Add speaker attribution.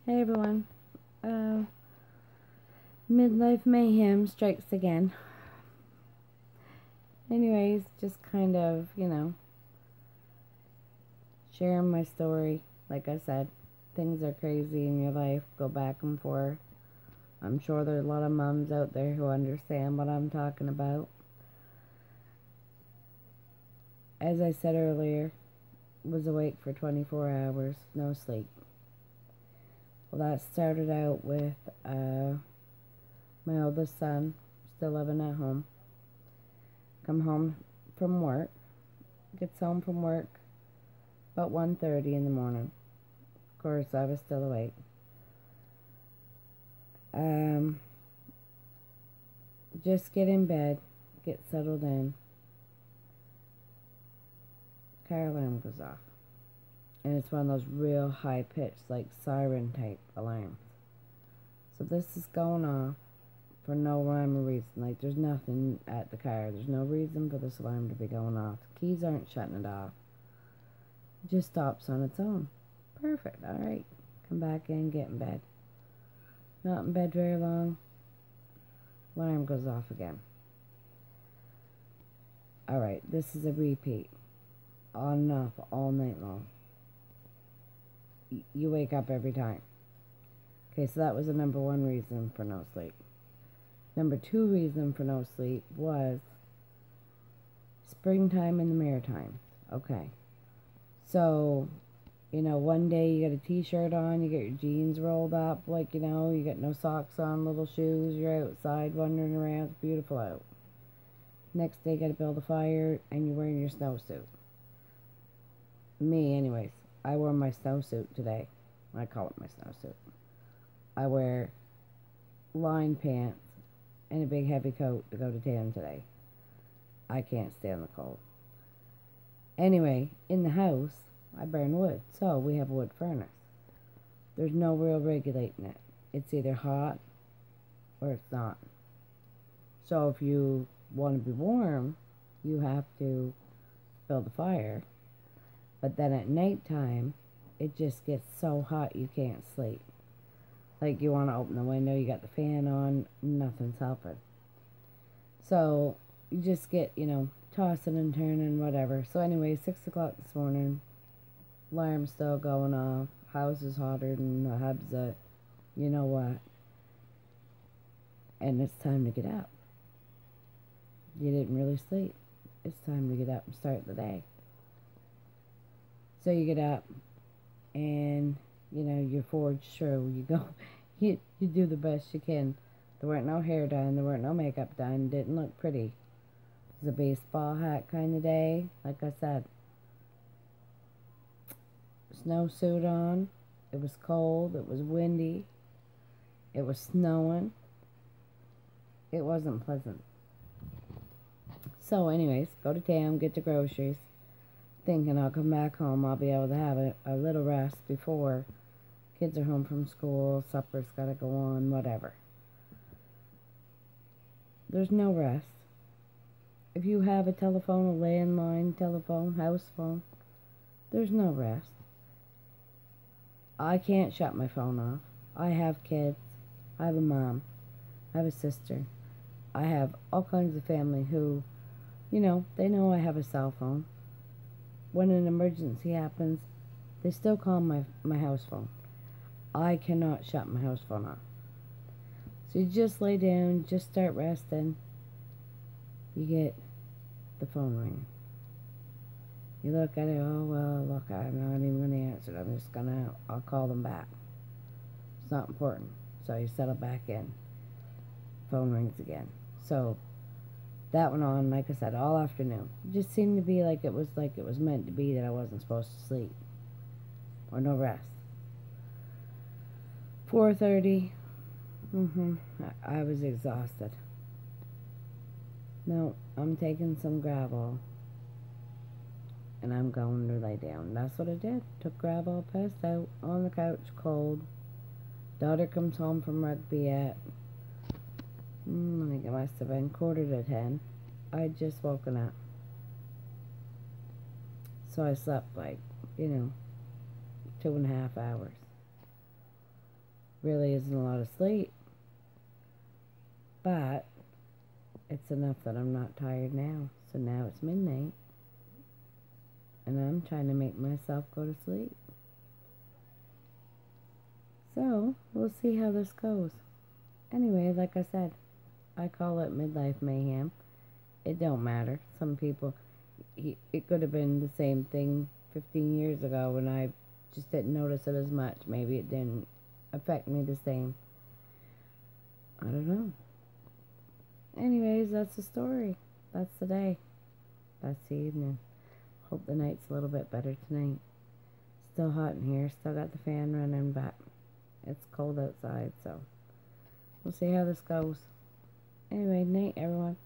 Speaker 1: Hey everyone. Midlife mayhem strikes again. Anyways, just kind of, sharing my story. Like I said, things are crazy in your life, go back and forth. I'm sure there's a lot of moms out there who understand what I'm talking about. As I said earlier, was awake for 24 hours, no sleep. Well, that started out with my oldest son, still living at home. Come home from work, gets home from work about 1:30 in the morning. Of course, I was still awake. Just get in bed, get settled in. Car alarm goes off. And it's one of those real high pitched, like siren type alarms. So this is going off for no rhyme or reason. Like, there's nothing at the car. There's no reason for this alarm to be going off. The keys aren't shutting it off. It just stops on its own. Perfect. All right. Come back in, get in bed. Not in bed very long. Alarm goes off again. All right. This is a repeat. On and off all night long. You wake up every time. Okay, so that was the number one reason for no sleep. Number two reason for no sleep was springtime in the Maritimes. Okay. So, one day you got a t-shirt on, you get your jeans rolled up, you got no socks on, little shoes, you're outside wandering around, it's beautiful out. Next day you got to build a fire, and you're wearing your snowsuit. Me, anyways, I wore my snowsuit today. I call it my snowsuit. I wear lined pants and a big heavy coat to go to town today. I can't stand the cold. Anyway, in the house, I burn wood, so we have a wood furnace. There's no real regulating it. It's either hot or it's not. So if you want to be warm, you have to build a fire. But then at nighttime, it just gets so hot you can't sleep. Like, you want to open the window, you got the fan on, nothing's helping. So you just get, tossing and turning, whatever. So anyway, 6 o'clock this morning, alarm's still going off, house is hotter than the hubs of you know what. And it's time to get up. You didn't really sleep. It's time to get up and start the day. So you get up and, you're forged through. You go, you do the best you can. There weren't no hair done. There weren't no makeup done. Didn't look pretty. It was a baseball hat kind of day. Like I said, snowsuit on. It was cold. It was windy. It was snowing. It wasn't pleasant. So anyways, go to town, get the groceries. Thinking I'll come back home, I'll be able to have a little rest before kids are home from school, supper's got to go on, whatever. There's no rest. If you have a telephone, a landline telephone, house phone, there's no rest. I can't shut my phone off. I have kids. I have a mom. I have a sister. I have all kinds of family who, they know I have a cell phone. When an emergency happens, they still call my house phone. I cannot shut my house phone off. So you just lay down, just start resting. You get the phone ringing. You look at it, oh, well, look, I'm not even going to answer it. I'll call them back. It's not important. So you settle back in. Phone rings again. So that went on, like I said, all afternoon. It just seemed to be like it was meant to be, that I wasn't supposed to sleep. Or no rest. 4:30. I was exhausted. No, I'm taking some gravel. And I'm going to lay down. That's what I did. Took gravel, passed out on the couch, cold. Daughter comes home from rugby at I think it must have been 9:45. I'd just woken up. So I slept 2.5 hours. really isn't a lot of sleep, but it's enough that I'm not tired now. So now it's midnight, and I'm trying to make myself go to sleep. So, we'll see how this goes. Anyway, like I said, I call it midlife mayhem. It don't matter. Some people, it could have been the same thing 15 years ago when I just didn't notice it as much. Maybe it didn't affect me the same. I don't know. Anyways, that's the story. That's the day. That's the evening. Hope the night's a little bit better tonight. Still hot in here. Still got the fan running, but it's cold outside, so we'll see how this goes. Anyway, night, everyone.